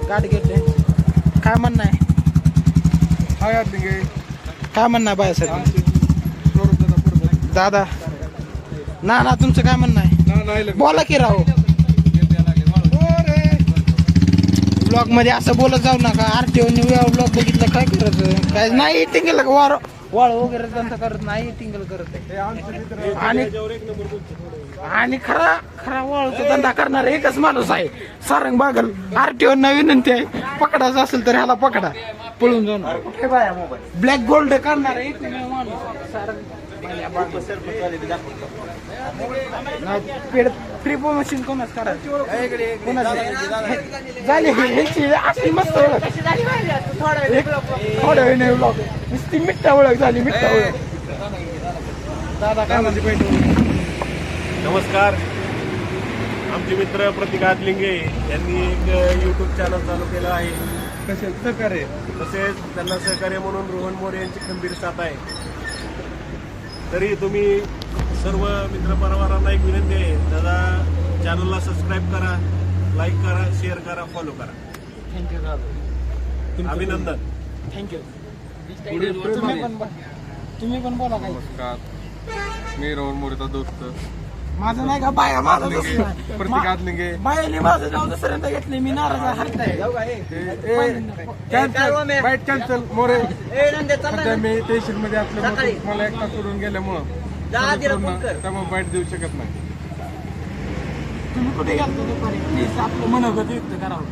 गाडी घेतले. काय म्हणणं आहे? काय म्हणणं आहे बाळासाहेब? दादा ना तुमचं काय म्हणणं आहे? बोला की राव. ब्लॉग मध्ये असं बोलत जाऊ नका. आरटीओ ब्लॉग बघितलं काय करायचं? काय नाही टिंगल वाळ वगैरे धंदा करत नाही, टिंगल करत आहे. आणि खरा वाळूचा धंदा करणार एकच माणूस आहे, सारंग बागल. आरटीओ विनंती आहे, पकडायचं असेल तर ह्याला पकडा, पळून जाऊन. ब्लॅक गोल्ड करणार एकमेव माणूस सारंग. फ्री मशीन कोणाच करायची? झाली ह्याची अशी मस्त ओळख. थोड्या वेळ नाही ब्लॉग नुसती मिठ्ठा ओळख झाली, मिठ्ठा ओळख. दादा काय म्हणते पाहिजे? नमस्कार. आमचे मित्र प्रतीक आदलिंगे यांनी एक यूट्यूब चॅनल चालू केलं आहे. तसेच त्यांना सहकार्य म्हणून रोहन मोरे यांची खंबीर साथ आहे. तरी तुम्ही सर्व मित्रपरिवारांना एक विनंती आहे, दादा चॅनलला सबस्क्राईब करा, लाईक करा, शेअर करा, फॉलो करा. थँक्यू दादा, अभिनंदन. थँक्यू. तुम्ही पण बोला काय. नमस्कार, मी रोहन मोरेचा दोस्त. माझं नाही का बाया, माझं प्रतीक आदलिंगे. बायाने माझं नाव दुसऱ्यांदा घेतले, मी नाराज हरताय. Bite cancel More. सध्या मी टेन्शन मध्ये असल्यामुळे मला एकटा सोडून गेल्यामुळं त्यामुळे बाईट देऊ शकत नाही. तुम्ही कुठे गेलतो दुपारी? प्लीज आपलं मनोगत व्यक्त करावं.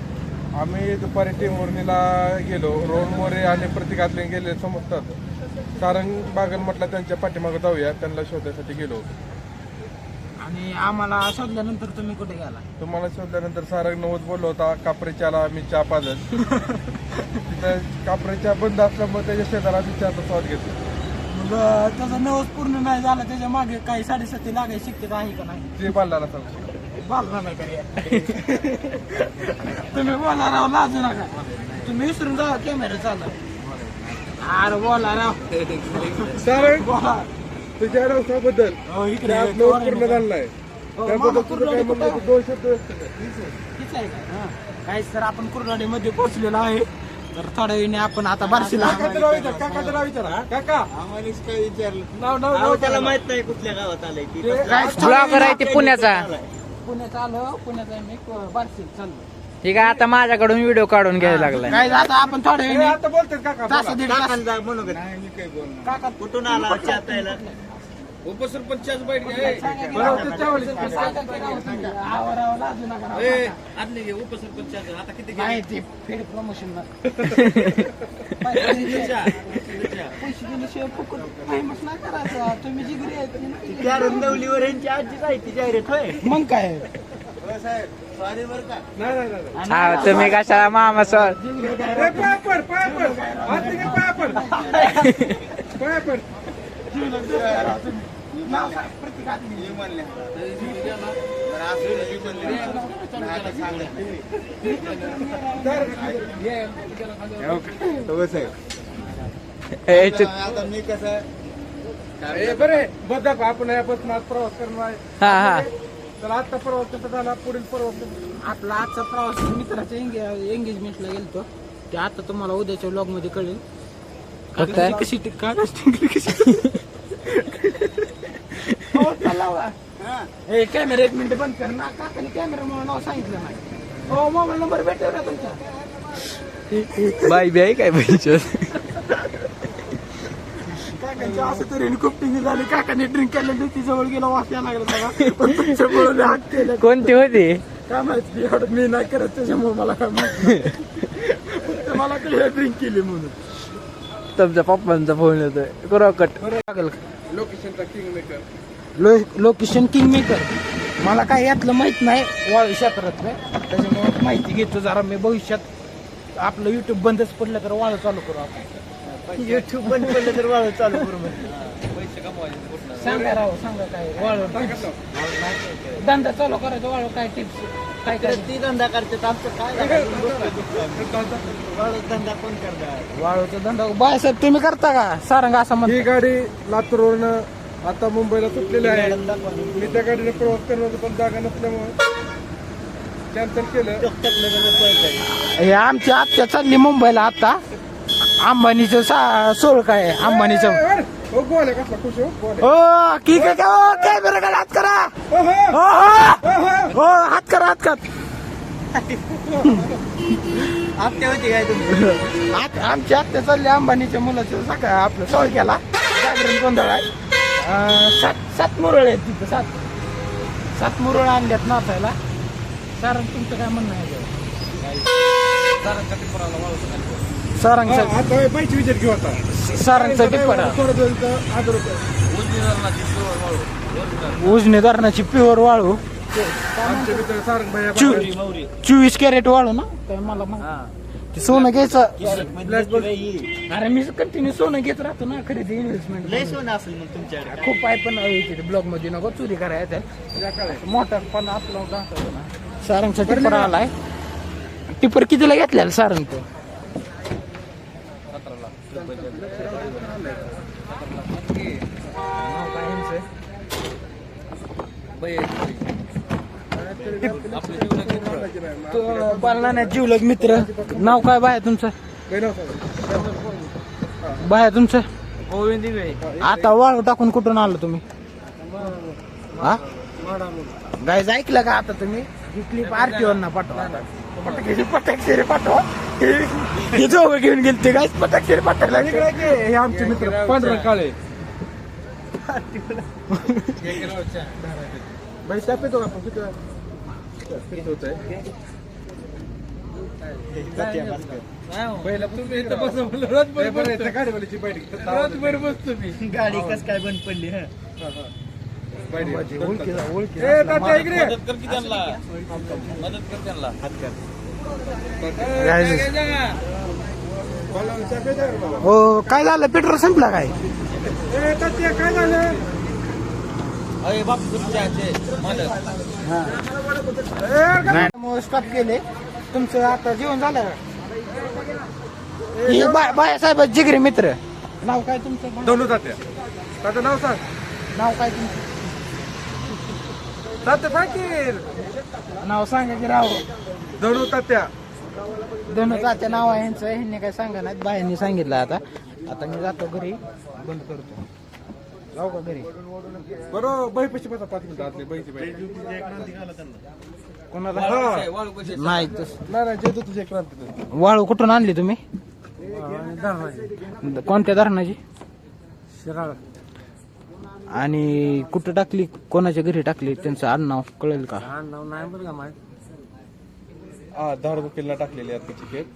आम्ही दुपारी टेंभुर्णीला गेलो. रोहन मोरे आणि प्रतीक आदलिंगे गेले समजतात. सारंग बागल म्हटलं त्यांच्या पाठीमागे जाऊया, त्यांना शोधण्यासाठी गेलो. आणि आम्हाला शोधल्यानंतर तुम्ही कुठे गेला? तुम्हाला शोधल्यानंतर सारंग नवत बोललो होता, कापरेच्याला आम्ही चहा पाजत. तिथं कापरेच्या बंद असल्यामुळे त्याच्या शेजारा आम्ही चहाचा स्वाद घेतला. मग त्याचा नवस पूर्ण नाही झाला, त्याच्या मागे काही 7.5 लागायची शक्यता आहे का नाही? ते बांधला सांगतो. बोलणार नाही का? तुम्ही बोला राव, लाजू नका. तुम्ही विसरून जा कॅमेरा चालला. अरे बोला राव. सारंग बोला. तुझ्या नवसाबद्दल पूर्ण झालाय, त्याबद्दल तुझं काय म्हणलं? 2 शब्द व्यक्त कर. काय सर, आपण कुर्डवाडीमध्ये पोहोचलेलो आहे. तर थोड्या वेळाने आपण आता बार्शीला. काका त्याला माहित नाही कुठल्या गावात आलंय ती. ब्लॉगर आहे ते पुण्याचा. पुण्यात आलो, पुण्याचा मी बार्शीला चाललो. ठीक आहे, आता माझ्याकडून व्हिडिओ काढून घ्यायला लागलाय. काय आता आपण थोड्या वेळाने आता बोलतात काका. तास दीड तास. काकांचा मनोगत. काका कुठून आला चहा प्यायला? उपसरपंचाच बाईट नाही ते फेड प्रमोशन फेमस नाही करायचं. तुम्ही जी घरी आहे त्या रुंदवलीवर यांची आजी आहे ती जाहिरात होय. मग काय. हा, तुम्ही कशाला मामा सर. मी कसं बरे बघा आपण यापासून आज प्रवास करणार आहे. हा हा, तर आजचा प्रवास कसा झाला, पुढील प्रवास आपला आजचा प्रवास मित्राच्या एंगेजमेंटला गेलतो. ते आता तुम्हाला उद्याच्या व्लॉग मध्ये कळेल. कशी कॅमेरा 1 मिनिट बंद कर ना. काकाने कॅमेरा म्हणून नाव सांगितलं नाही. हो, मोबाईल नंबर भेटेल ना तुमचा? बाई बी आहे काय पाहिजे? काकांच्या असं तरी खूप टिंगी झाली. काकाने ड्रिंक केलं, ती जवळ गेला, वास यायला लागला सगळा. पण तुमच्यामुळे हात केलं. कोणती होती काय माहिती, एवढं मी नाही करत त्याच्यामुळे मला काय माहिती. मला कळलं ड्रिंक केली म्हणून. तुमच्या पप्पांचा फोन येतोय. क्रॉकट लोकेशनचा king maker. Location king maker. मला काय यातलं माहित नाही, वाळू क्षेत्रातलं, त्याच्यामुळे माहिती घेतो जरा. मी भविष्यात आपलं युट्यूब बंदच पडलं तर वाळू चालू करू आपण. युट्यूब बंद पडलं तर वाळू चालू करू. सांगा राव, सांगा काय वाळू धंदा चालू करायचा. वाळू काय टिप्स काय काय? ती धंदा करतात, आमचं काय वाळू धंदा कोण करणार? वाळूचा धंदा बाळासाहेब तुम्ही करता का? सारंग असं ही म्हणतो. गाडी लातूरवरनं आता मुंबईला सुटलेली आहे. मी त्या गाडीने प्रवास करणार होतो, पण जागा नसल्यामुळे कॅन्सल केलं. हे आमची आत्या चालली मुंबईला आता. अंबानीचं सोळ काय अंबानीचं. हो गोल आहे कसला खुश हो गोल हो ठीक आहे का कॅमेरा हात करा. हो हो हात करा हात कर. आत्या होती काय तुम्ही? आमची आत्या चालली अंबानीच्या मुलाचं सकाळ आपलं सोळ केला जागरण गोंधळ आहे. सात मुरळ आहेत तिथं. सात मुरळ आणल्यात नाचायला. कारण तुमचं काय म्हणणं आहे सारंगसाठी आता पैसे विचार घेऊ आता. सारंगसाठी पडा उजनी धरणाची प्युअर वाळू. आमचे मित्र सारंग भैया 24 कॅरेट वाळू ना काय मला ते सोनं घ्यायचं. अरे मी कंटिन्यू सोनं घेत राहतो ना खरेदी इन्व्हेस्टमेंट. लय सोनं असेल मग तुमच्याकडे. खूप आहे पण ब्लॉक मध्ये नको चोरी करायचं मोठा पण आपलं दाखवतो ना. सारंगचा टिपर आलाय. टिपर कितीला घेतलेला सारंग तो? पालना जीवलग मित्र. नाव काय बाय तुमचं? बाय तुमचं? आता वाळू टाकून कुठून आलो तुम्ही? हा गायज ऐकलं का आता तुम्ही? ही क्लिप आरटीओ ना पाठवा. पटाक्षरी पाठवा. हे दोघं घेऊन गेलते गायज पटाक्षरी पाठवला. हे आमचे मित्र पांढरा काळे. बाई चहा पितो का आपण? किती पितोय पहिला तुम्ही इथं बसा म्हणलं रातभर गाडीवाल्याची बाईट रातभर बसतो मी. गाडी कस काय बंद पडली? हो काय झालं? पेट्रोल संपला काय? काय झालं? स्टॉप केले. तुमचं आता जेवण झालं का? बाळासाहेब जिगरी मित्र. नाव काय तुमचं? दोनू तात्या. तात्या नाव सांग. नाव काय तुमचं? तात्या फाकीर. नाव सांगा की राव. दोनू तात्या. धनुचाच्या नाव आहे यांचं. ह्यांनी काय सांगा नाहीत. बायांनी सांगितलं. आता मी जातो घरी. बंद करतो. जाऊ का घरी? बरोबर बाई पैसे बसा 5 मिनिटं आतले बाईची बाई. कोणाला नाही तसं. नाही जे तुझे क्रांती. वाळू कुठून आणली तुम्ही? कोणत्या धरणाची? शिराळ. आणि कुठं टाकली? कोणाच्या घरी टाकली? त्यांचं आडनाव कळेल का? नाव नाही बरं का माहित. हा धाड बुकेलला टाकलेली आहे त्याची केक.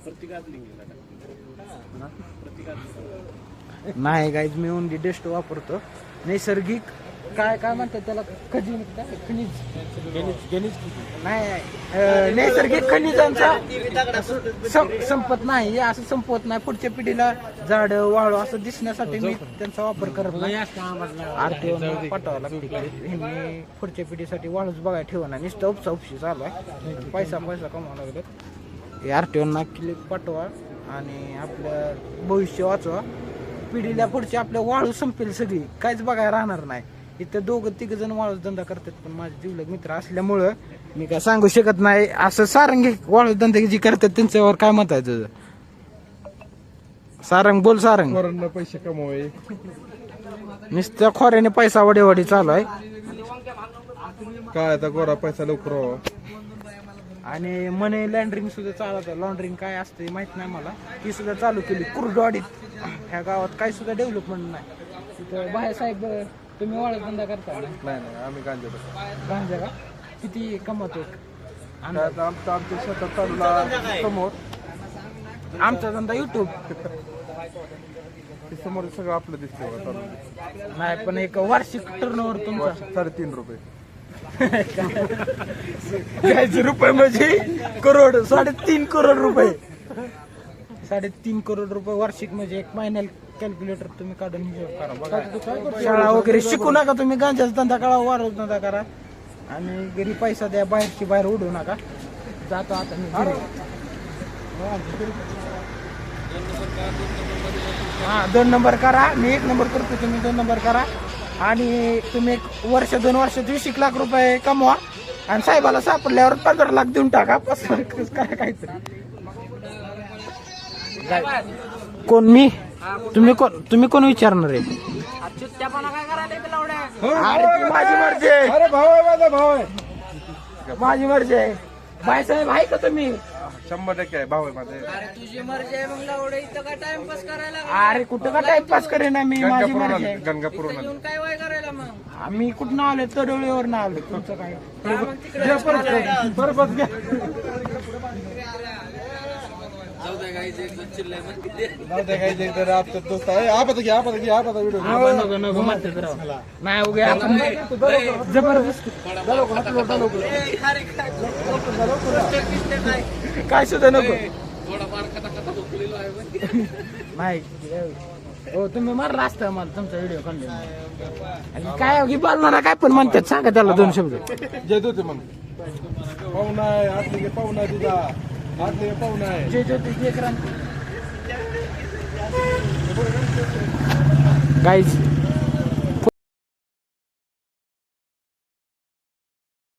नाही गाईज मी ओनली डेस्ट वापरतो. नैसर्गिक काय काय म्हणतात त्याला? खनिज नाही नैसर्गिक खनिजांचा संपत नाही. असं संपवत नाही. पुढच्या पिढीला झाड वाळू असं दिसण्यासाठी मी त्यांचा वापर करत नाही. आरटीओ पाठवावं लागते. ह्यांनी पुढच्या पिढीसाठी वाळूच बघायला ठेवणार. नुसतं उपसा उपशी चालू आहे. पैसा कमावा लागला. आरटीओ ना क्लिप पाठवा आणि आपलं भविष्य वाचवा. पिढीला पुढची आपल्या वाळू संपेल सगळी. काहीच बघायला राहणार नाही. इथं 2-3 जण वाळूच धंदा करतात. पण माझे जीवलग मित्र असल्यामुळं मी काय सांगू शकत नाही. असं सारंगी वाळू धंदा जी करतात त्यांच्यावर काय मत आहे तुझं? सारंग बोल. सारंग वरून पैसे कमवावे. नुसत्या खोऱ्याने पैसा वडेवाडी चालू आहे. काय आता गोरा पैसा लवकर व्हावा. आणि मनी लॉन्ड्रिंग सुद्धा चालत आहे. लॉन्ड्रिंग काय असते माहित नाही मला. ती सुद्धा चालू केली कुर्डवाडीत. ह्या गावात काही सुद्धा डेव्हलपमेंट नाही. तिथं बाहेर साहेब तुम्ही वाळू धंदा करता? नाही आम्ही गांजा गांजा का? किती कमवतो? आमच्या शेतात चालूला समोर. आमचा धंदा युट्यूब. समोर सगळं आपलं दिसतंय. नाही पण एक वार्षिक टर्नओव्हर तुमचा 3.5 रुपये. रुपये म्हणजे करोड. 3.5 करोड रुपये. 3.5 करोड रुपये वार्षिक म्हणजे एक महिन्याला कॅल्क्युलेटर तुम्ही काढून हिशोब करा. शाळा वगैरे शिकू नका तुम्ही. गांजाचा धंदा करा. वाळू धंदा करा. आणि घरी पैसा द्या. बाहेरची बाहेर उडू नका. जातो आता मी घरी. हा 2 नंबर करा. मी 1 नंबर करतो. तुम्ही 2 नंबर करा. आणि तुम्ही 1-2 वर्षात 20 लाख रुपये कमवा. आणि साहेबाला सापडल्यावर 15 लाख देऊन टाका काय कोण मी तुम्ही कोण विचारणार आहे अरे ती माझी मर्जी आहे. अरे भाऊ आहे, माझा भाऊ आहे. माझी मर्जी आहे बाईसाहेब आहे का तुम्ही 100% आहे, भाऊ आहे माझा. अरे कुठं का टाइमपास करेन ना मी माझी मर्जी आहे गणगापूरहून आलो. आम्ही कुठं आलो तडोळीवर ना आलो तुमचं काय बरोबर घ्या. जाऊ द्या काही तर आपलं दोस्त आहे. आपत घ्या व्हिडिओ. नको म्हणते तर नाही उगे आपण जबरदस्त काय सुद्धा नको नाही हो तुम्ही मारला असता मला तुमचा व्हिडिओ काढले काय बोलणार काय पण म्हणतात सांगा त्याला 2 शब्द जय होते मग पाहुणा आहे आतले पाहुणा आहे तुझा आतले पाहुणा आहे. जे क्रांती गाईज